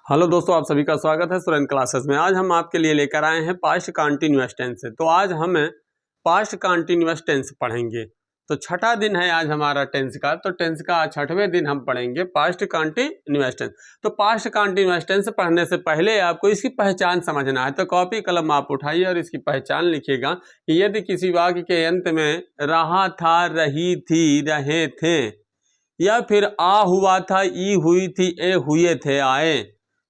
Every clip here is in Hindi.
हेलो दोस्तों, आप सभी का स्वागत है स्टूडेंट क्लासेस में। आज हम आपके लिए लेकर आए हैं पास्ट कंटीन्यूअस टेंस से। तो आज हम पास्ट कंटीन्यूअस टेंस पढ़ेंगे। तो छठा दिन है आज हमारा टेंस का। तो टेंस का छठवें दिन हम पढ़ेंगे पास्ट कंटीन्यूअस टेंस। तो पास्ट कंटीन्यूअस टेंस पढ़ने से पहले आपको इसकी पहचान समझना है। तो कॉपी कलम आप उठाइए और इसकी पहचान लिखिएगा कि यदि किसी वाक्य के अंत में रहा था, रही थी, रहे थे, या फिर आ हुआ था, ई हुई थी, ए हुए थे, आए,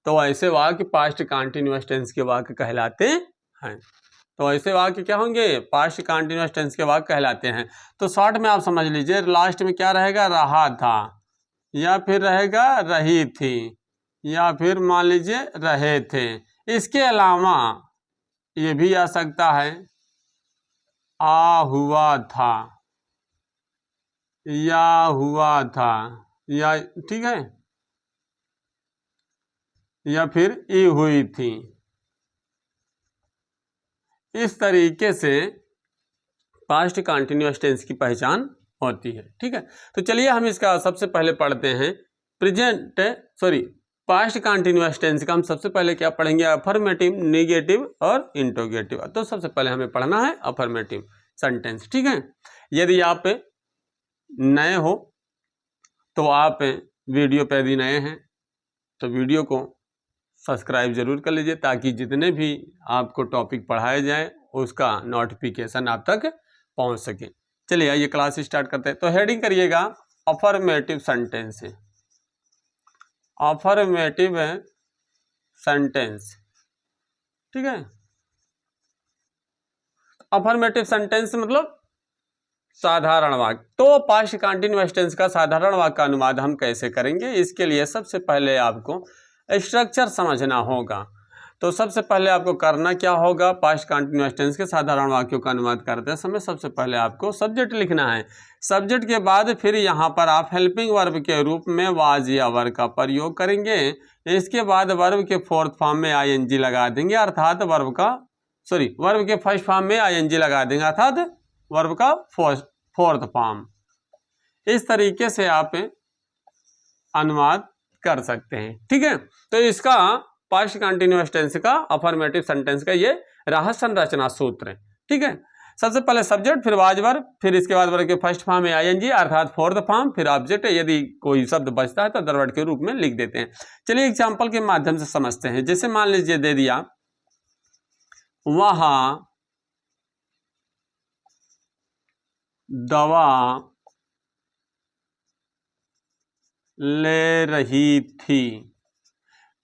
तो ऐसे वाक्य पास्ट कंटीन्यूअस टेंस के वाक्य कहलाते हैं। तो ऐसे वाक्य क्या होंगे? पास्ट कंटीन्यूअस टेंस के वाक्य कहलाते हैं। तो शॉर्ट में आप समझ लीजिए, लास्ट में क्या रहेगा? रहा था, या फिर रहेगा रही थी, या फिर मान लीजिए रहे थे। इसके अलावा ये भी आ सकता है आ हुआ था, या हुआ था, या ठीक है, या फिर ई हुई थी। इस तरीके से पास्ट कंटीन्यूअस टेंस की पहचान होती है। ठीक है, तो चलिए हम इसका सबसे पहले पढ़ते हैं पास्ट कंटीन्यूअस टेंस का हम सबसे पहले क्या पढ़ेंगे? अफर्मेटिव, नेगेटिव और इंट्रोगेटिव। तो सबसे पहले हमें पढ़ना है अफर्मेटिव सेंटेंस। ठीक है, यदि आप नए हो तो आप वीडियो पे यदि नए हैं तो वीडियो को सब्सक्राइब जरूर कर लीजिए, ताकि जितने भी आपको टॉपिक पढ़ाए जाए उसका नोटिफिकेशन आप तक पहुंच सके। चलिए आइए क्लास स्टार्ट करते हैं। तो हेडिंग करिएगा अफर्मेटिव सेंटेंस। अफर्मेटिव सेंटेंस, ठीक है। अफर्मेटिव सेंटेंस मतलब साधारण वाक्य। तो पास्ट कंटीन्यूअस टेंस का साधारण वाक्य का अनुवाद हम कैसे करेंगे? इसके लिए सबसे पहले आपको स्ट्रक्चर समझना होगा। तो सबसे पहले आपको करना क्या होगा? पास्ट कंटीन्यूअस टेंस के साधारण वाक्यों का अनुवाद करते समय सबसे पहले आपको सब्जेक्ट लिखना है। सब्जेक्ट के बाद फिर यहाँ पर आप हेल्पिंग वर्ब के रूप में वाज या वर का प्रयोग करेंगे। इसके बाद वर्ब के फोर्थ फॉर्म में आईएनजी लगा देंगे, अर्थात वर्ब के फर्स्ट फॉर्म में आईएनजी लगा देंगे, अर्थात वर्ब का फोर्थ फॉर्म। इस तरीके से आप अनुवाद कर सकते हैं। ठीक है, तो इसका पास्ट कंटीन्यूअस टेंस का अफर्मेटिव सेंटेंस का ये रहा संरचना सूत्र है। ठीक है, सबसे पहले सब्जेक्ट, फिर वाज वर्ब, फिर इसके बाद वर्ब के फर्स्ट फॉर्म में आईएनजी अर्थात फोर्थ फॉर्म, फिर ऑब्जेक्ट। यदि कोई शब्द बचता है तो अदर वर्ड के रूप में लिख देते हैं। चलिए एग्जांपल के माध्यम से समझते हैं। जैसे मान लीजिए दे दिया, वहां दवा ले रही थी।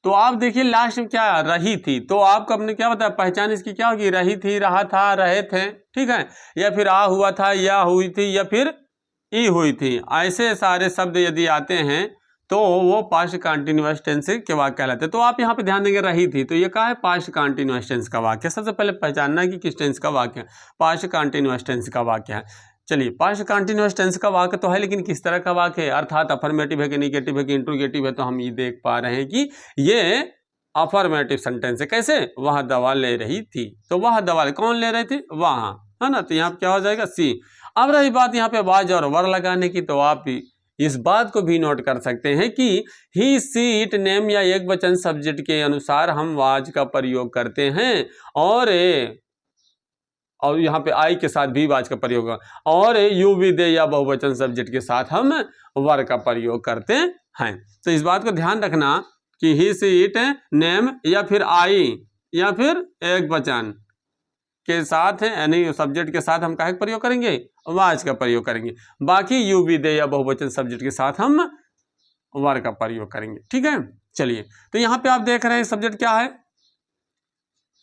तो आप देखिए लास्ट में क्या रही थी, तो आपको अपने क्या बताया? पहचान इसकी क्या होगी? रही थी, रहा था, रहे थे, ठीक है, या फिर आ हुआ था, या हुई थी, या फिर ई हुई थी। ऐसे सारे शब्द यदि आते हैं तो वो पास्ट कंटीन्यूअस टेंस के वाक्य कहलाते हैं। तो आप यहाँ पे ध्यान देंगे, रही थी, तो ये क्या है? पास्ट कंटीन्यूअस टेंस का वाक्य। सबसे पहले पहचानना है कि किस टेंस का वाक्य है। पास्ट कंटीन्यूअस टेंस का वाक्य है। चलिए, पास्ट कंटीन्यूअस टेंस का वाक्य तो है, लेकिन किस तरह का वाक्य है? अर्थात अफर्मेटिव है कि नेगेटिव है कि इंट्रोगेटिव है? तो हम ये देख पा रहे हैं कि ये अफर्मेटिव सेंटेंस है। कैसे? वह दवा ले रही थी, तो वह दवा कौन ले रही थी? वहां, है ना। तो यहाँ पे क्या हो जाएगा? सी। अब रही बात यहाँ पे वाज और वर लगाने की, तो आप इस बात को भी नोट कर सकते हैं कि ही, सी, इट, नेम या एक वचन सब्जेक्ट के अनुसार हम वाज का प्रयोग करते हैं, और यहाँ पे आई के साथ भी वाज का प्रयोग, और यू, भी, दे या बहुवचन सब्जेक्ट के साथ हम वर का प्रयोग करते हैं। तो इस बात को ध्यान रखना कि ही, सी, इट, नेम या फिर आई या फिर एक वचन के साथ है, यानी सब्जेक्ट के साथ हम क्या प्रयोग करेंगे? वाज का प्रयोग करेंगे। बाकी यू, भी, दे या बहुवचन सब्जेक्ट के साथ हम वर का प्रयोग करेंगे। ठीक है, चलिए, तो यहाँ पे आप देख रहे हैं सब्जेक्ट क्या है?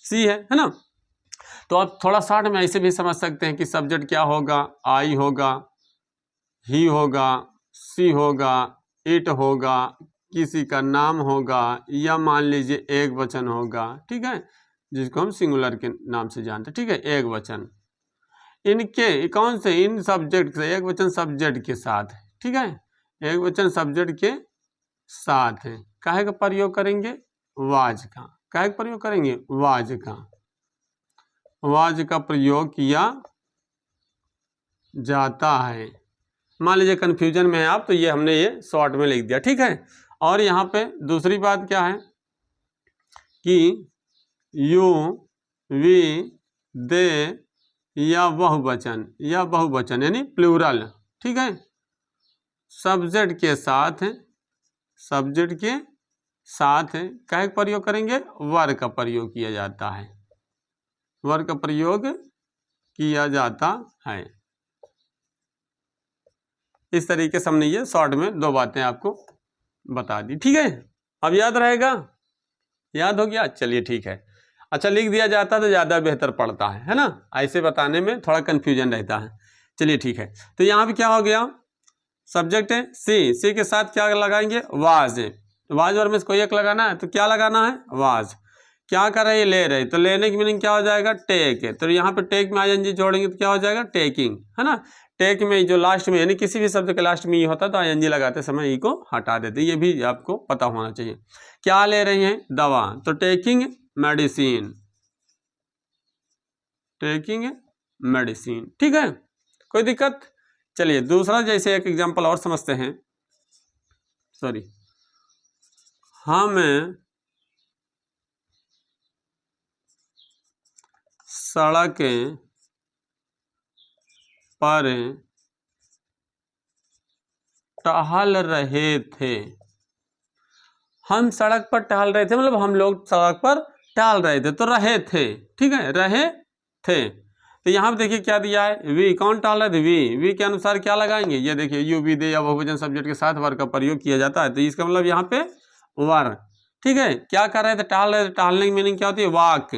सी है ना। तो आप थोड़ा शॉर्ट में ऐसे भी समझ सकते हैं कि सब्जेक्ट क्या होगा? आई होगा, ही होगा, सी होगा, इट होगा, किसी का नाम होगा, या मान लीजिए एक वचन होगा, ठीक है, जिसको हम सिंगुलर के नाम से जानते हैं। ठीक है, एक वचन। इनके कौन से? इन सब्जेक्ट से, एक वचन सब्जेक्ट के साथ, ठीक है, एक वचन सब्जेक्ट के साथ है काहे का प्रयोग करेंगे? वाज का। काहे का प्रयोग करेंगे? वाज का। वाज का प्रयोग किया जाता है। मान लीजिए कंफ्यूजन में है आप, तो ये हमने ये शॉर्ट में लिख दिया। ठीक है, और यहाँ पे दूसरी बात क्या है? कि यू वी दे या बहुवचन यानी प्लूरल, ठीक है, सब्जेक्ट के साथ क्या प्रयोग करेंगे, वर का प्रयोग किया जाता है, वर का प्रयोग किया जाता है। इस तरीके से हमने ये शॉर्ट में 2 बातें आपको बता दी, ठीक है। अब याद रहेगा, याद हो गया, चलिए ठीक है। अच्छा, लिख दिया जाता तो ज़्यादा बेहतर पड़ता है ना, ऐसे बताने में थोड़ा कन्फ्यूजन रहता है। चलिए ठीक है, तो यहाँ पे क्या हो गया, सब्जेक्ट है सी के साथ क्या लगाएंगे, वाज वर्ब में कोई एक लगाना है तो क्या लगाना है, वाज। क्या कर रहे हैं, ले रहे, तो लेने की मीनिंग क्या हो जाएगा, टेक। तो यहाँ पे टेक में आईएनजी जोड़ेंगे तो क्या हो जाएगा, टेकिंग, है ना। टेक में जो लास्ट में यानी किसी भी शब्द के लास्ट में ये होता है तो आईएनजी लगाते समय ई को हटा देते, ये भी आपको पता होना चाहिए। क्या ले रही हैं, दवा, तो टेकिंग मेडिसिन, ठीक है, कोई दिक्कत। चलिए दूसरा, जैसे एक एग्जांपल और समझते हैं, हम सड़क पर टहल रहे थे, हम सड़क पर टहल रहे थे मतलब हम लोग सड़क पर टहल रहे थे, तो रहे थे, ठीक है, रहे थे। तो यहाँ पे देखिए क्या दिया है, वी, कौन टहल रहे थे, वी के अनुसार क्या लगाएंगे, ये देखिए यू वी दे या बहुवचन सब्जेक्ट के साथ वर का प्रयोग किया जाता है, तो इसका मतलब यहाँ पे वर, ठीक है। क्या कर रहे थे, टहल रहे थे, टहलने की मीनिंग क्या होती है, वॉक,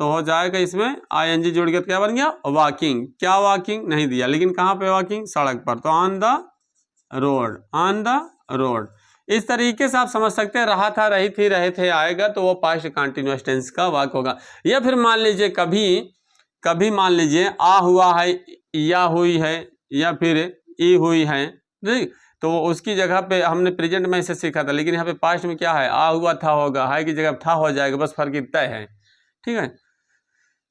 तो हो जाएगा इसमें आईएनजी जोड़ के क्या बन गया, वॉकिंग। क्या वॉकिंग नहीं दिया, लेकिन कहाँ पे वॉकिंग, सड़क पर, तो ऑन द रोड। इस तरीके से आप समझ सकते हैं, रहा था, रही थी, रहे थे आएगा तो वो पास्ट कंटिन्यूअस टेंस का वाक्य होगा। या फिर मान लीजिए कभी मान लीजिए आ हुआ है, या हुई है, या फिर ई हुई है, ठीक, तो उसकी जगह पे हमने प्रेजेंट में इसे सीखा था, लेकिन यहाँ पे पास्ट में क्या है, आ हुआ था होगा, है की जगह था हो जाएगा, बस फर्क इतना है, ठीक है।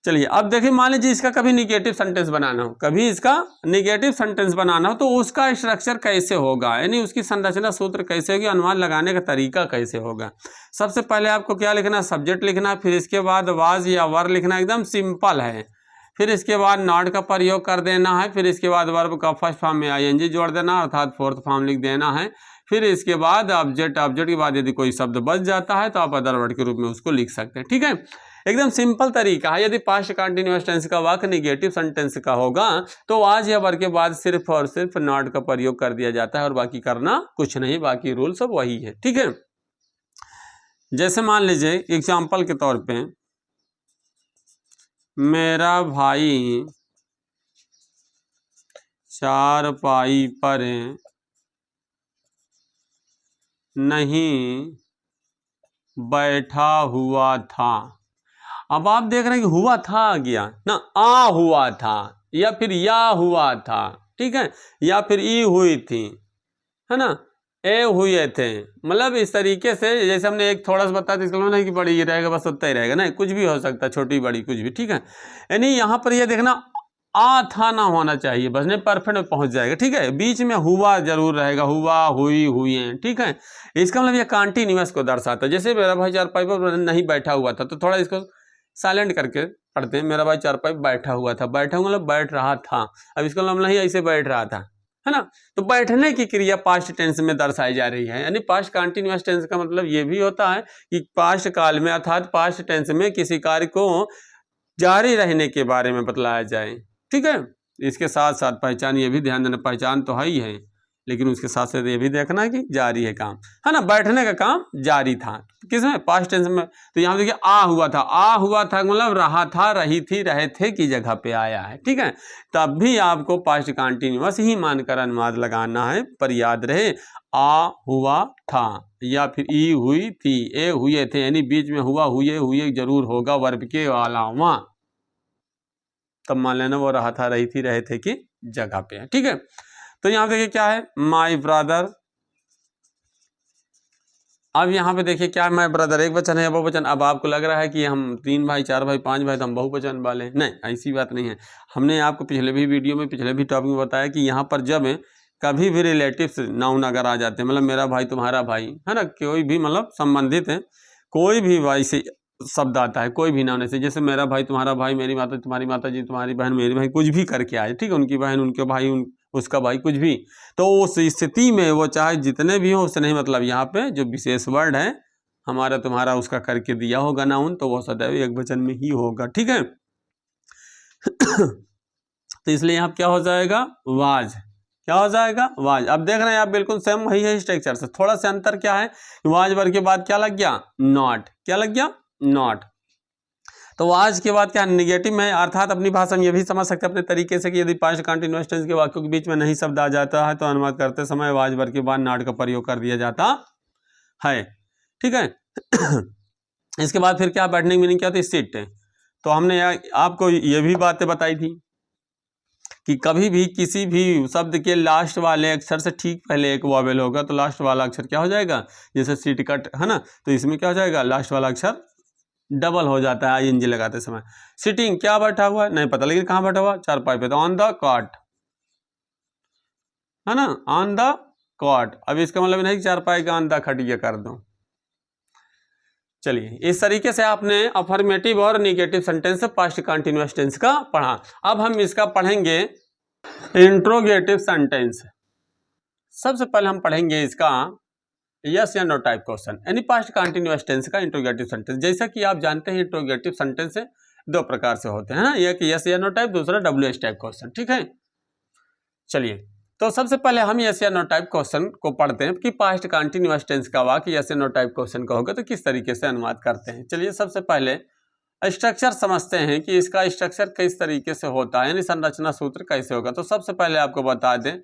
चलिए अब देखिए, मान लीजिए इसका कभी निगेटिव सेंटेंस बनाना हो, तो उसका स्ट्रक्चर कैसे होगा, यानी उसकी संरचना सूत्र कैसे होगी, अनुमान लगाने का तरीका कैसे होगा। सबसे पहले आपको क्या लिखना है, सब्जेक्ट लिखना है, फिर इसके बाद वाज या वर लिखना, एकदम सिंपल है। फिर इसके बाद नॉट का प्रयोग कर देना है, फिर इसके बाद वर्ब का फर्स्ट फॉर्म में आईएनजी जोड़ देना, अर्थात फोर्थ फॉर्म लिख देना है। फिर इसके बाद ऑब्जेक्ट के बाद यदि कोई शब्द बच जाता है तो आप अदर वर्ड के रूप में उसको लिख सकते हैं, ठीक है। एकदम सिंपल तरीका है। यदि पास्ट कंटिन्यूअस टेंस का वाक्य निगेटिव सेंटेंस का होगा तो आज या वर के बाद सिर्फ और सिर्फ नॉट का प्रयोग कर दिया जाता है और बाकी करना कुछ नहीं, बाकी रूल सब वही है, ठीक है। जैसे मान लीजिए एग्जाम्पल के तौर पे, मेरा भाई चारपाई पर नहीं बैठा हुआ था। अब आप देख रहे हैं कि हुआ था आ गया ना, आ हुआ था या फिर या हुआ था, ठीक है, या फिर ई हुई थी, है ना, ए हुए थे, मतलब इस तरीके से जैसे हमने एक थोड़ा सा बताया, इसका मतलब नहीं कि बड़ी ही रहेगा बस उतना ही रहेगा, नहीं, कुछ भी हो सकता है, छोटी बड़ी कुछ भी, ठीक है। यानी यहाँ पर ये देखना आ था ना होना चाहिए, बस नहीं परफेक्ट में पहुंच जाएगा, ठीक है। बीच में हुआ जरूर रहेगा, हुआ, हुई, हुए, ठीक है। इसका मतलब ये कंटिन्यूअस को दर्शाता है। जैसे मेरा भाई चारपाई पर नहीं बैठा हुआ था, तो थोड़ा इसको साइलेंट करके पढ़ते हैं, मेरा भाई चारपाई बैठा हुआ था, बैठा हुआ मतलब बैठ रहा था, अब इसका मतलब नहीं ऐसे बैठ रहा था, है ना। तो बैठने की क्रिया पास्ट टेंस में दर्शाई जा रही है, यानी पास्ट कंटिन्यूअस टेंस का मतलब ये भी होता है कि पास्ट काल में अर्थात पास्ट टेंस में किसी कार्य को जारी रहने के बारे में बतलाया जाए, ठीक है। इसके साथ साथ पहचान, ये भी ध्यान देना, पहचान तो है ही है, लेकिन उसके साथ साथ ये भी देखना है कि जारी है काम, है ना, बैठने का काम जारी था, किसमें, पास्ट टेंस में। तो यहाँ देखिए आ हुआ था मतलब रहा था, रही थी, रहे थे की जगह पे आया है, ठीक है। तब भी आपको पास्ट कंटिन्यूअस ही मानकर अनुवाद लगाना है, पर याद रहे आ हुआ था या फिर ई हुई थी, ए हुए थे, यानी बीच में हुआ, हुए जरूर होगा वर्ब के अलावा, तब मान लेना वो रहा था, रही थी, रहे थे की जगह पे है, ठीक है। तो यहाँ देखिए क्या है, माय ब्रदर। अब यहाँ पे देखिए क्या है, माय ब्रदर एक वचन है या बहुवचन। अब आपको लग रहा है कि हम 3 भाई 4 भाई 5 भाई तो हम बहुवचन वाले, नहीं, ऐसी बात नहीं है। हमने आपको पिछले भी वीडियो में, पिछले भी टॉपिक में बताया कि यहाँ पर जब कभी भी रिलेटिव्स नाउन अगर आ जाते हैं, मतलब मेरा भाई तुम्हारा भाई, है ना, कोई भी मतलब संबंधित है, कोई भी भाई से शब्द आता है, कोई भी नाम ऐसे, जैसे मेरा भाई, तुम्हारा भाई, मेरी माता, तुम्हारी माता जी, तुम्हारी बहन, मेरी भाई, कुछ भी करके आए, ठीक है, उनकी बहन, उनके भाई, उसका भाई, कुछ भी, तो उस स्थिति में वो चाहे जितने भी हो, उससे नहीं मतलब, यहाँ पे जो विशेष वर्ड है हमारा तुम्हारा उसका करके दिया होगा नाउन, तो वो सदैव एक वचन में ही होगा, ठीक है। तो इसलिए यहाँ क्या हो जाएगा, वाज, क्या हो जाएगा, वाज। अब देख रहे हैं आप, बिल्कुल सेम वही है स्ट्रक्चर से, थोड़ा सा अंतर क्या है, वाज वर्ग के बाद क्या लग गया, नॉट, क्या लग गया, नॉट। तो वाज के बाद क्या निगेटिव में, अर्थात अपनी भाषा में ये भी समझ सकते हैं अपने तरीके से कि यदि पास्ट कंटीन्यूअस टेंस के वाक्यों के बीच में नहीं शब्द आ जाता है तो अनुवाद करते समय वाज वर्ग के बाद नॉट का प्रयोग कर दिया जाता है, ठीक है। इसके बाद फिर क्या बैठने की मीनिंग क्या होती है, सिट। तो हमने आपको ये भी बातें बताई थी कि कभी भी किसी भी शब्द के लास्ट वाले अक्षर से ठीक पहले एक वॉवेल होगा तो लास्ट वाला अक्षर क्या हो जाएगा, जैसे सीट कट है ना, तो इसमें क्या हो जाएगा, लास्ट वाला अक्षर डबल हो जाता है ING लगाते समय। सिटिंग क्या बैठा हुआ है, नहीं पता, लेकिन कहाँ बैठा हुआ, चारपाई पे, तो ऑन द कॉट है ना, ऑन द कॉट। अब इसका मतलब नहीं चारपाई का ऑन द खटिया कर दो। चलिए, इस तरीके से आपने अफर्मेटिव और negative sentence past continuous tense का पढ़ा। अब हम इसका पढ़ेंगे इंट्रोगेटिव सेंटेंस। सबसे पहले हम पढ़ेंगे इसका यस या नो टाइप क्वेश्चन, यानी पास्ट कंटिन्यूअस टेंस का इंट्रोगेटिव सेंटेंस। जैसा कि आप जानते हैं इंट्रोगेटिव सेंटेंस दो प्रकार से होते हैं ना, एक यस या नो टाइप, दूसरा WH टाइप क्वेश्चन, ठीक है। चलिए, तो सबसे पहले हम यस या नो टाइप क्वेश्चन को पढ़ते हैं कि पास्ट कंटिन्यूअस टेंस का वाक्य यस या नो टाइप क्वेश्चन का होगा तो किस तरीके से अनुवाद करते हैं। चलिए, सबसे पहले स्ट्रक्चर समझते हैं कि इसका स्ट्रक्चर किस तरीके से होता है, यानी संरचना सूत्र कैसे होगा। तो सबसे पहले आपको बता दें,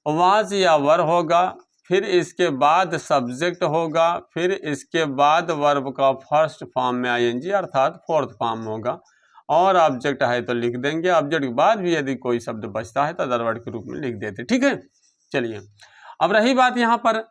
वाज या वर होगा, फिर इसके बाद सब्जेक्ट होगा, फिर इसके बाद वर्ब का फर्स्ट फॉर्म में ING अर्थात फोर्थ फॉर्म होगा, और ऑब्जेक्ट है तो लिख देंगे, ऑब्जेक्ट के बाद भी यदि कोई शब्द बचता है तो अदर वर्ड के रूप में लिख देते, ठीक है। चलिए, अब रही बात यहाँ पर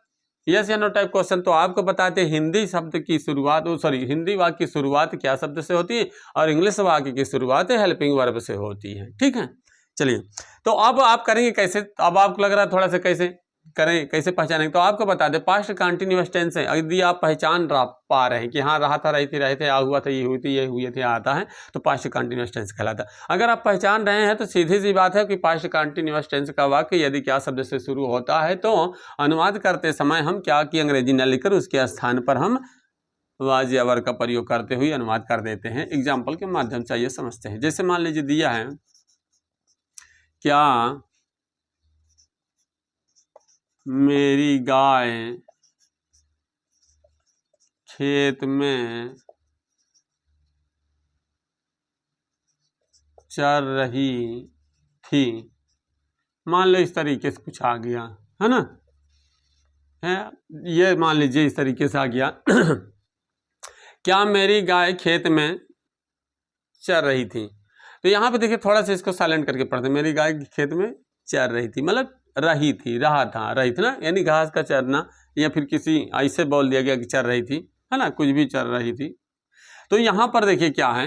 यस या नो टाइप क्वेश्चन, तो आपको बताते हैं हिंदी शब्द की शुरुआत, हिंदी वाक्य की शुरुआत क्या शब्द से होती है और इंग्लिश वाक्य की शुरुआत हेल्पिंग वर्ब से होती है, ठीक है। चलिए, तो अब आप करेंगे कैसे, अब आपको लग रहा है थोड़ा सा कैसे करें, कैसे पहचानेंगे, तो आपको बता दें पास्ट कंटिन्यूअस टेंस है, यदि आप पहचान पा रहे हैं कि हाँ रहा था, रही थी, रहे थे, आ हुआ था, ये हुई थी, ये हुए थे, आता है, तो पास्ट कंटिन्यूअस टेंस कहलाता है। अगर आप पहचान रहे हैं तो सीधी सी बात है कि पास्ट कंटिन्यूअस टेंस का वाक्य यदि क्या शब्द से शुरू होता है तो अनुवाद करते समय हम क्या की अंग्रेजी न लिखकर उसके स्थान पर हम वाज या वर का प्रयोग करते हुए अनुवाद कर देते हैं। एग्जाम्पल के माध्यम से ये समझते हैं। जैसे मान लीजिए दिया है, क्या मेरी गाय खेत में चर रही थी, मान लो इस तरीके से कुछ आ गया है ना, है ये मान लीजिए इस तरीके से आ गया क्या मेरी गाय खेत में चर रही थी, तो यहाँ पे देखिए थोड़ा सा इसको साइलेंट करके पढ़ते, मेरी गाय खेत में चर रही थी, मतलब रही थी, रहा था, रही थी ना, यानी घास का चरना, या फिर किसी ऐसे बोल दिया गया कि चर रही थी, है ना, कुछ भी चर रही थी। तो यहाँ पर देखिए क्या है,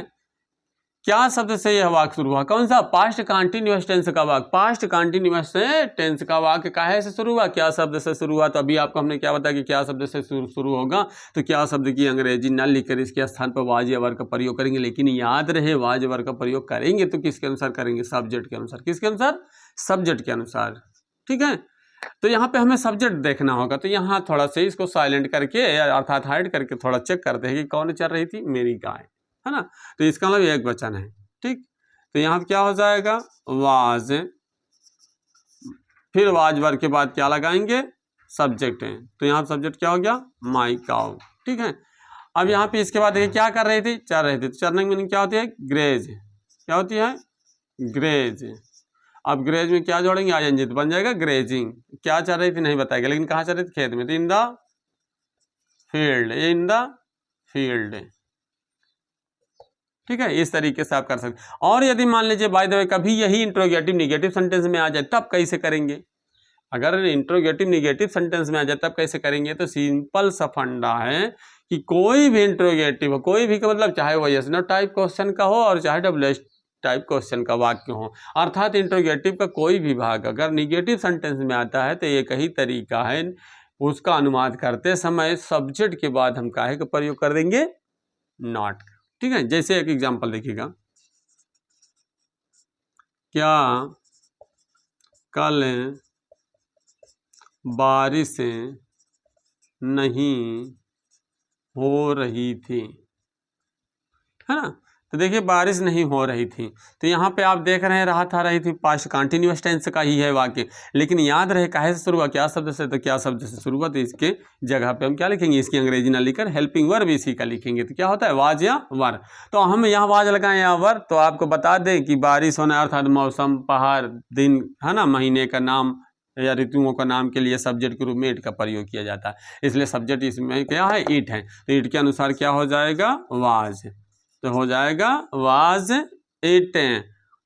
क्या शब्द से यह वाक्य शुरू हुआ, कौन सा, पास्ट कंटिन्यूअस टेंस का वाक्य, पास्ट कंटिन्यूअस टेंस का वाक्य काहे से शुरू हुआ, क्या शब्द से शुरू हुआ। तो अभी आपको हमने क्या बताया कि क्या शब्द से शुरू होगा, तो क्या शब्द की अंग्रेजी न लिखकर इसके स्थान पर वाज या वर का प्रयोग करेंगे, लेकिन याद रहे वाज वर का प्रयोग करेंगे तो किसके अनुसार करेंगे, सब्जेक्ट के अनुसार, किसके अनुसार, सब्जेक्ट के अनुसार, ठीक है। तो यहाँ पे हमें सब्जेक्ट देखना होगा, तो यहाँ थोड़ा सा इसको साइलेंट करके अर्थात हाइड करके थोड़ा चेक करते हैं कि कौन चल रही थी, मेरी गाय, है ना, तो इसका मतलब एक वचन है, ठीक। तो यहाँ पे क्या हो जाएगा, वाज, फिर वाज वर्ग के बाद क्या लगाएंगे, सब्जेक्ट है, तो यहाँ सब्जेक्ट क्या हो गया, माई काउ, ठीक है। अब यहाँ पे इसके बाद देखिए क्या कर रही थी, चर रही थी, तो चरने की मीनिंग क्या होती है, ग्रेज, क्या होती है, ग्रेज। अब ग्रेज में क्या जोड़ेंगे, ING, तो बन जाएगा ग्रेजिंग। क्या चल रही थी नहीं बताएगा, लेकिन कहाँ चल रही थी, खेत में, तो in the field, in the field, ठीक है। इस तरीके से आप कर सकते हैं। और यदि मान लीजिए बाय द वे कभी यही इंट्रोगेटिव निगेटिव सेंटेंस में आ जाए तब कैसे करेंगे, अगर इंट्रोगेटिव निगेटिव सेंटेंस में आ जाए तब कैसे करेंगे, तो सिंपल सा फंडा है कि कोई भी इंट्रोगेटिव हो, कोई भी का मतलब चाहे वो यस नो टाइप क्वेश्चन का हो और चाहे WH टाइप क्वेश्चन का वाक्य हो, अर्थात इंट्रोगेटिव का कोई भी भाग अगर निगेटिव सेंटेंस में आता है तो एक ही तरीका है उसका अनुवाद करते समय सब्जेक्ट के बाद हम काहे का प्रयोग कर देंगे, नॉट। ठीक है, जैसे एक एग्जांपल देखिएगा, क्या कल बारिश नहीं हो रही थी, है ना। तो देखिए बारिश नहीं हो रही थी, तो यहाँ पे आप देख रहे हैं रही थी पास्ट कंटिन्यूअस टेंस का ही है वाक्य, लेकिन याद रहे काहे से शुरू हुआ, क्या शब्द से, तो क्या शब्द से शुरू हुआ, तो इसके जगह पे हम क्या लिखेंगे, इसकी अंग्रेजी ना लिखकर हेल्पिंग वर्ब इसी का लिखेंगे। तो क्या होता है, वाज या वर। तो हम यहाँ वाज लगाएं या वर, तो आपको बता दें कि बारिश होना अर्थात मौसम, पहाड़, दिन, है ना, महीने का नाम या ऋतुओं का नाम के लिए सब्जेक्ट के रूप में इट का प्रयोग किया जाता है, इसलिए सब्जेक्ट इसमें क्या है, इट है। तो इट के अनुसार क्या हो जाएगा, वाज, तो हो जाएगा वाज इट।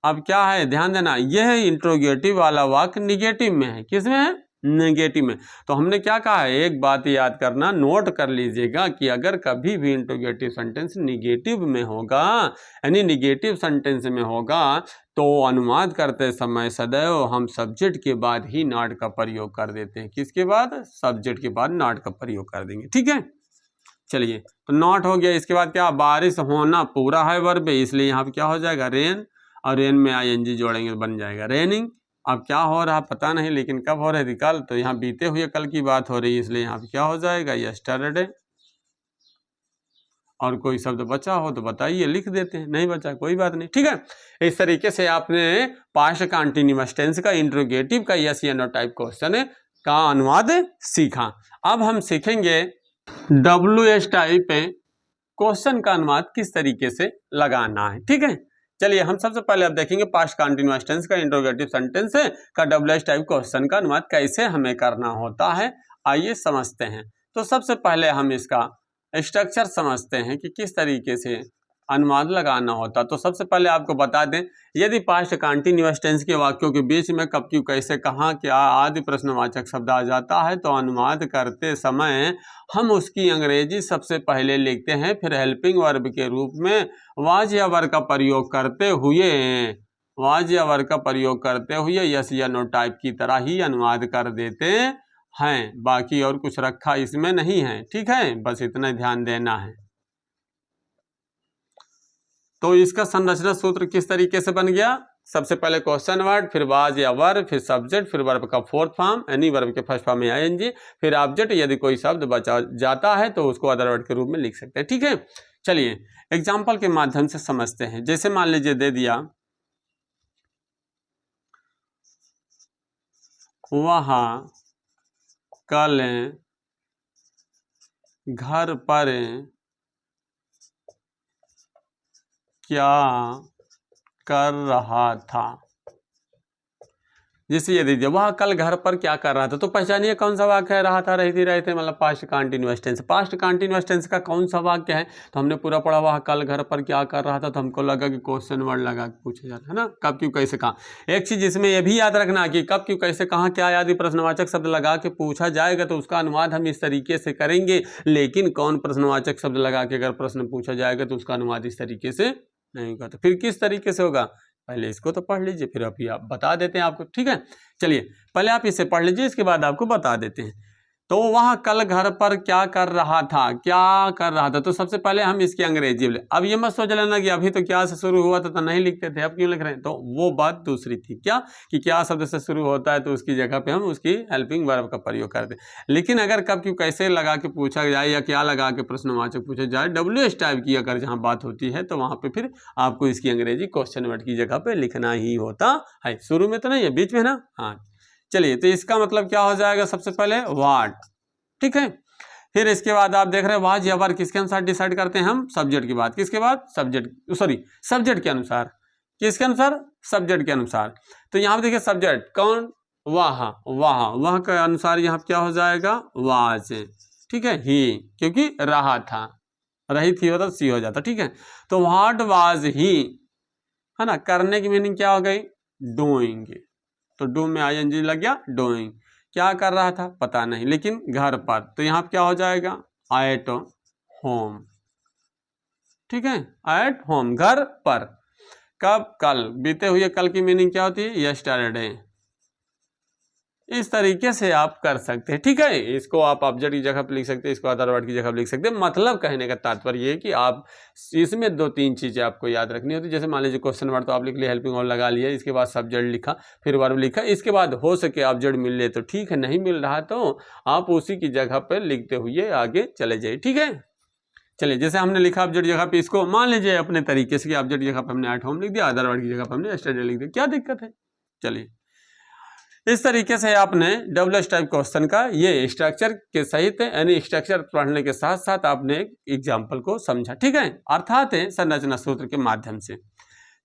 अब क्या है, ध्यान देना, यह इंट्रोगेटिव वाला वाक्य निगेटिव में है, किसमें है, नेगेटिव में। तो हमने क्या कहा है, एक बात याद करना, नोट कर लीजिएगा कि अगर कभी भी इंट्रोगेटिव सेंटेंस निगेटिव में होगा, यानी निगेटिव सेंटेंस में होगा, तो अनुवाद करते समय सदैव हम सब्जेक्ट के बाद ही नॉट का प्रयोग कर देते हैं। किसके बाद, सब्जेक्ट के बाद नॉट का प्रयोग कर देंगे। ठीक है, चलिए, तो नॉट हो गया। इसके बाद क्या, बारिश होना पूरा है वर्ब, इसलिए यहाँ पे क्या हो जाएगा, रेन, और रेन में आईएनजी जोड़ेंगे तो बन जाएगा रेनिंग। अब क्या हो रहा पता नहीं, लेकिन कब हो रही थी, कल, तो यहाँ बीते हुए कल की बात हो रही है, इसलिए यहाँ पे क्या हो जाएगा, यस्टरडे। और कोई शब्द बचा हो तो बताइए, लिख देते हैं, नहीं बचा कोई बात नहीं। ठीक है, इस तरीके से आपने पास्ट कंटिन्यूअस टेंस का, इंट्रोगेटिव का, यस या नो टाइप क्वेश्चन का अनुवाद सीखा। अब हम सीखेंगे WH टाइप क्वेश्चन का अनुवाद किस तरीके से लगाना है। ठीक है, चलिए हम सबसे पहले अब देखेंगे पास्ट कंटिन्यूअस टेंस का, इंट्रोगेटिव सेंटेंस का WH टाइप क्वेश्चन का अनुवाद कैसे हमें करना होता है, आइए समझते हैं। तो सबसे पहले हम इसका स्ट्रक्चर समझते हैं कि किस तरीके से अनुवाद लगाना होता। तो सबसे पहले आपको बता दें, यदि पास्ट कंटिन्यूअस टेंस के वाक्यों के बीच में कब, क्यों, कैसे, कहाँ, क्या आदि प्रश्नवाचक शब्द आ जाता है, तो अनुवाद करते समय हम उसकी अंग्रेजी सबसे पहले लिखते हैं, फिर हेल्पिंग वर्ब के रूप में वाज या वर का प्रयोग करते हुए, वाज या वर का प्रयोग करते हुए यस या नो टाइप की तरह ही अनुवाद कर देते हैं। बाकी और कुछ रखा इसमें नहीं है। ठीक है, बस इतना ध्यान देना है। तो इसका संरचना सूत्र किस तरीके से बन गया, सबसे पहले क्वेश्चन वर्ड, फिर वाज या वर्ब, फिर सब्जेक्ट, फिर वर्ब का फोर्थ फॉर्म यानी वर्ब के फर्स्ट फॉर्म में आईएनजी, फिर ऑब्जेक्ट, यदि कोई शब्द बचा जाता है तो उसको अदर वर्ड के रूप में लिख सकते हैं। ठीक है, चलिए एग्जाम्पल के माध्यम से समझते हैं। जैसे मान लीजिए दे दिया, वहाँ कल घर पर क्या कर रहा था, जैसे ये दीजिए, वह कल घर पर क्या कर रहा था, तो पहचानिए कौन सा वाक्य है, रहा था, रही थी, रहे थे, मतलब past continuous tense. Past continuous tense का कौन सा वाक्य है, तो हमने पूरा पढ़ा, वह कल घर पर क्या कर रहा था, तो हमको लगा कि क्वेश्चन वर्ड लगा के पूछा जा रहा है ना, कब, क्यों, कैसे, कहाँ। एक चीज इसमें यह भी याद रखना कि कब, क्यों, कैसे, कहाँ, क्या आदि प्रश्नवाचक शब्द लगा के पूछा जाएगा तो उसका अनुवाद हम इस तरीके से करेंगे, लेकिन कौन प्रश्नवाचक शब्द लगा के अगर प्रश्न पूछा जाएगा तो उसका अनुवाद इस तरीके से नहीं होगा। तो फिर किस तरीके से होगा, पहले इसको तो पढ़ लीजिए, फिर अभी आप बता देते हैं आपको। ठीक है, चलिए पहले आप इसे पढ़ लीजिए, इसके बाद आपको बता देते हैं। तो वह कल घर पर क्या कर रहा था, क्या कर रहा था, तो सबसे पहले हम इसकी अंग्रेजी ले। अब ये मत सोच लेना कि अभी तो क्या से शुरू हुआ था तो नहीं लिखते थे, अब क्यों लिख रहे हैं, तो वो बात दूसरी थी, क्या कि क्या शब्द से शुरू होता है तो उसकी जगह पे हम उसकी हेल्पिंग वर्ब का प्रयोग करते हैं। लेकिन अगर कब, क्यों, कैसे लगा के पूछा जाए या क्या लगा के प्रश्नवाचक पूछा जाए, WH टाइप की अगर जहाँ बात होती है तो वहाँ पे फिर आपको इसकी अंग्रेजी क्वेश्चन वर्ड की जगह पे लिखना ही होता है। शुरू में तो नहीं है, बीच में ना। हाँ, चलिए, तो इसका मतलब क्या हो जाएगा, सबसे पहले व्हाट। ठीक है, फिर इसके बाद आप देख रहे हैं वाज या वर किसके अनुसार डिसाइड करते हैं हम, सब्जेक्ट की बात, किसके बाद, सब्जेक्ट, सॉरी सब्जेक्ट के अनुसार, किसके अनुसार, सब्जेक्ट के अनुसार। तो यहाँ पे देखिए सब्जेक्ट कौन, वह के अनुसार यहाँ क्या हो जाएगा, वाज। ठीक है, ही, क्योंकि रहा था, रही थी होता सी हो जाता। ठीक है, तो व्हाट वाज ही, है ना, करने की मीनिंग क्या हो गई, डूइंग, तो डू में आईएनजी लग गया, डूइंग, क्या कर रहा था पता नहीं, लेकिन घर पर, तो यहाँ क्या हो जाएगा, एट होम। ठीक है, एट होम, घर पर, कब, कल, बीते हुए कल की मीनिंग क्या होती है, यस्टरडे, इस तरीके से आप कर सकते हैं। ठीक है, इसको आप ऑब्जेक्ट की जगह पर लिख सकते हैं, इसको अदर वर्ड की जगह पर लिख सकते हैं। मतलब कहने का तात्पर्य ये है कि आप इसमें 2-3 चीजें आपको याद रखनी होती है। जैसे मान लीजिए क्वेश्चन वर्ड तो आप लिख लिए, हेल्पिंग ऑल लगा लिया, इसके बाद सब्जेक्ट लिखा, फिर वर्ब लिखा, इसके बाद हो सके ऑब्जेक्ट मिल ले तो ठीक है, नहीं मिल रहा तो आप उसी की जगह पर लिखते हुए आगे चले जाइए। ठीक है, चलिए जैसे हमने लिखा ऑब्जेक्ट जगह पे, इसको मान लीजिए अपने तरीके से कि ऑब्जेक्ट जगह पे हमने एट होम लिख दिया, अदर वर्ड की जगह पे हमने स्टडी लिख दिया, क्या दिक्कत है। चलिए इस तरीके से आपने डबल एस टाइप क्वेश्चन का ये स्ट्रक्चर के सहित यानी स्ट्रक्चर पढ़ने के साथ साथ आपने एक एग्जाम्पल को समझा। ठीक है, अर्थात संरचना सूत्र के माध्यम से।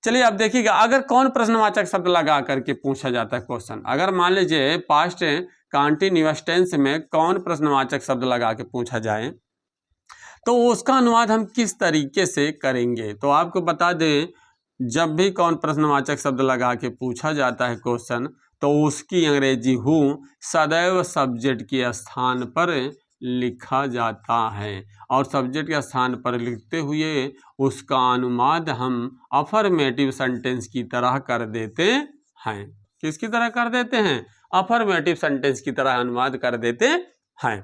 चलिए अब देखिएगा, अगर कौन प्रश्नवाचक शब्द लगा करके पूछा जाता है क्वेश्चन, अगर मान लीजिए पास्ट कंटीन्यूअस टेंस में कौन प्रश्नवाचक शब्द लगा के पूछा जाए तो उसका अनुवाद हम किस तरीके से करेंगे। तो आपको बता दें, जब भी कौन प्रश्नवाचक शब्द लगा के पूछा जाता है क्वेश्चन तो उसकी अंग्रेजी हु सदैव सब्जेक्ट के स्थान पर लिखा जाता है, और सब्जेक्ट के स्थान पर लिखते हुए उसका अनुवाद हम अफर्मेटिव सेंटेंस की तरह कर देते हैं। किसकी तरह कर देते हैं? अफर्मेटिव सेंटेंस की तरह अनुवाद कर देते हैं।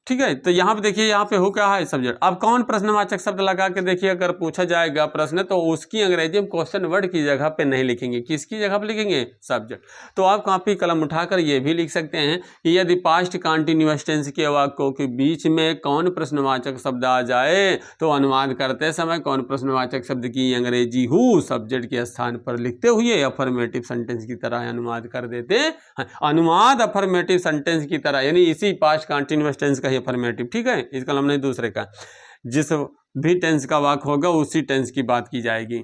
ठीक है, तो यहाँ पे देखिए, यहाँ पे हो क्या है सब्जेक्ट। अब कौन प्रश्नवाचक शब्द लगा के देखिए अगर पूछा जाएगा प्रश्न तो उसकी अंग्रेजी हम क्वेश्चन वर्ड की जगह पे नहीं लिखेंगे, किसकी जगह पे लिखेंगे? सब्जेक्ट। तो आप कॉपी कलम उठाकर ये भी लिख सकते हैं कि यदि पास्ट कंटीन्यूअस टेंस के वाक्यों के बीच में कौन प्रश्नवाचक शब्द आ जाए तो अनुवाद करते समय कौन प्रश्नवाचक शब्द की अंग्रेजी हु सब्जेक्ट के स्थान पर लिखते हुए अफर्मेटिव सेंटेंस की तरह अनुवाद कर देते हैं। अनुवाद अफर्मेटिव सेंटेंस की तरह यानी इसी पास्ट कंटीन्यूअस टेंस का अफर्मेटिव। ठीक है, इसका नाम नहीं दूसरे का, जिस भी टेंस का वाक्य होगा उसी टेंस की बात की जाएगी।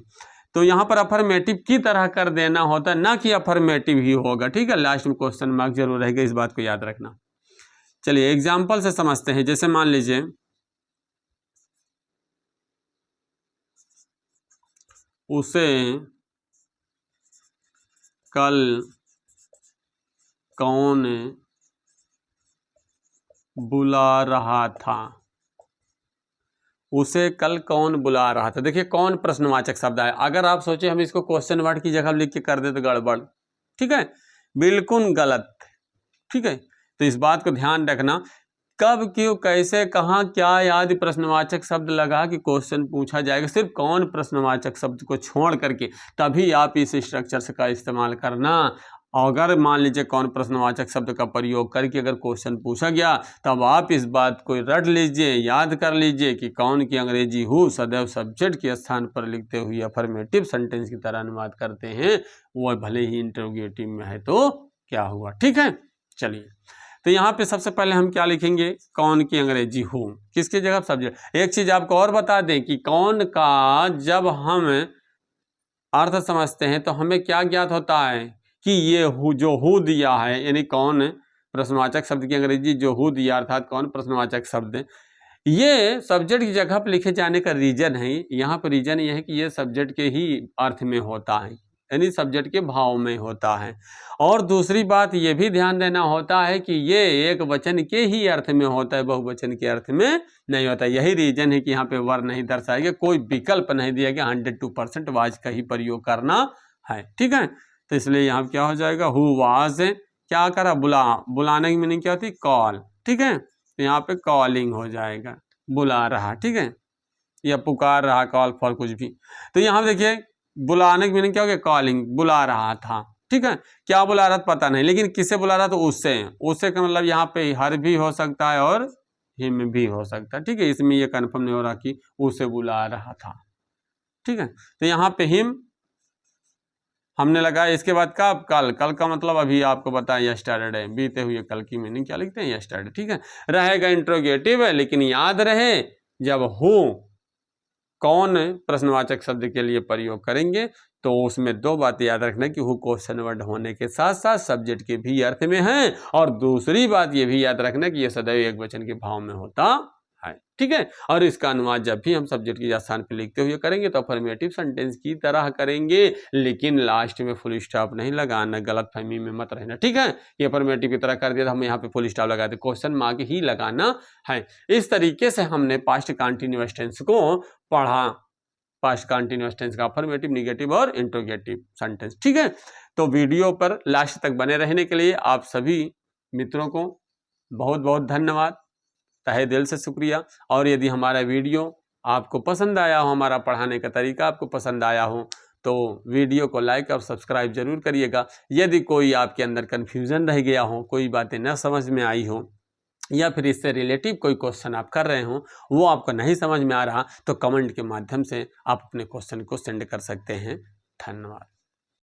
तो यहां पर अफर्मेटिव की तरह कर देना होता है, ना कि अफर्मेटिव ही होगा। ठीक है, लास्ट में क्वेश्चन मार्क जरूर रहेगा, इस बात को याद रखना। चलिए एग्जाम्पल से समझते हैं। जैसे मान लीजिए उसे कल कौन बुला रहा था। उसे कल कौन बुला रहा था। देखिए कौन प्रश्नवाचक शब्द है। अगर आप सोचे हम इसको क्वेश्चन वर्ड की जगह लिख के कर दे तो गड़बड़। ठीक है, बिल्कुल गलत। ठीक है, तो इस बात को ध्यान रखना, कब क्यों कैसे कहाँ क्या आदि प्रश्नवाचक शब्द लगा कि क्वेश्चन पूछा जाएगा, सिर्फ कौन प्रश्नवाचक शब्द को छोड़ करके तभी आप इस स्ट्रक्चर का इस्तेमाल करना। अगर मान लीजिए कौन प्रश्नवाचक शब्द का प्रयोग करके अगर क्वेश्चन पूछा गया तब आप इस बात को रट लीजिए, याद कर लीजिए कि कौन की अंग्रेजी हु सदैव सब्जेक्ट के स्थान पर लिखते हुए अफर्मेटिव सेंटेंस की तरह अनुवाद करते हैं, वह भले ही इंटरोगेटिव में है तो क्या हुआ। ठीक है, चलिए तो यहाँ पे सबसे पहले हम क्या लिखेंगे? कौन की अंग्रेजी हु किसकी जगह सब्जेक्ट। एक चीज आपको और बता दें कि कौन का जब हम अर्थ समझते हैं तो हमें क्या ज्ञात होता है कि ये हु जो हु दिया है यानी कौन प्रश्नवाचक शब्द की अंग्रेजी जो हु दिया अर्थात कौन प्रश्नवाचक शब्द, ये सब्जेक्ट की जगह पर लिखे जाने का रीजन है। यहाँ पर रीजन ये है कि ये सब्जेक्ट के ही अर्थ में होता है यानी सब्जेक्ट के भाव में होता है। और दूसरी बात ये भी ध्यान देना होता है कि ये एक वचन के ही अर्थ में होता है, बहुवचन के अर्थ में नहीं होता। यही रीजन है कि यहाँ पे वर नहीं दर्शाया गया, कोई विकल्प नहीं दिया गया, 102% वाज का ही प्रयोग करना है। ठीक है, तो इसलिए यहाँ क्या हो जाएगा? हु वाज क्या करा? बुलाने की मीनिंग क्या होती? कॉल। ठीक है, तो यहाँ पे कॉलिंग हो जाएगा, बुला रहा। ठीक है, या पुकार रहा, कॉल फॉर कुछ भी। तो यहाँ देखिए बुलाने की मीनिंग क्या हो गया? कॉलिंग, बुला रहा था। ठीक है, क्या बुला रहा था पता नहीं, लेकिन किससे बुला रहा? तो उससे का मतलब यहाँ पे हर भी हो सकता है और हिम भी हो सकता है। ठीक है, इसमें ये कन्फर्म नहीं हो रहा कि उसे बुला रहा था। ठीक है, तो यहाँ पे हिम हमने लगाया। इसके बाद कब? कल। कल का मतलब अभी आपको बताया यस्टरडे, बीते हुए कल की मीनिंग क्या लिखते हैं? यस्टरडे। ठीक है, रहेगा इंट्रोगेटिव है, लेकिन याद रहे जब हु कौन प्रश्नवाचक शब्द के लिए प्रयोग करेंगे तो उसमें दो बातें याद रखना कि हु क्वेश्चन वर्ड होने के साथ साथ सब्जेक्ट के भी अर्थ में है, और दूसरी बात ये भी याद रखना कि यह सदैव एक वचन के भाव में होता है। ठीक है, और इसका अनुवाद जब भी हम सब्जेक्ट के स्थान पर लिखते हुए करेंगे तो अफर्मेटिव सेंटेंस की तरह करेंगे, लेकिन लास्ट में फुल स्टॉप नहीं लगाना, गलतफहमी में मत रहना। ठीक है, ये अफर्मेटिव की तरह कर दिया तो हम यहाँ पे फुल स्टॉप लगा दे, क्वेश्चन मार्क ही लगाना है। इस तरीके से हमने पास्ट कंटीन्यूअस टेंस को पास्ट कंटिन्यूअस टेंस का अफर्मेटिव, निगेटिव और इंट्रोगेटिव सेंटेंस। ठीक है, तो वीडियो पर लास्ट तक बने रहने के लिए आप सभी मित्रों को बहुत बहुत धन्यवाद, तहे दिल से शुक्रिया। और यदि हमारा वीडियो आपको पसंद आया हो, हमारा पढ़ाने का तरीका आपको पसंद आया हो, तो वीडियो को लाइक और सब्सक्राइब जरूर करिएगा। यदि कोई आपके अंदर कन्फ्यूज़न रह गया हो, कोई बातें न समझ में आई हो, या फिर इससे रिलेटिव कोई क्वेश्चन आप कर रहे हो, वो आपको नहीं समझ में आ रहा, तो कमेंट के माध्यम से आप अपने क्वेश्चन को सेंड कर सकते हैं। धन्यवाद।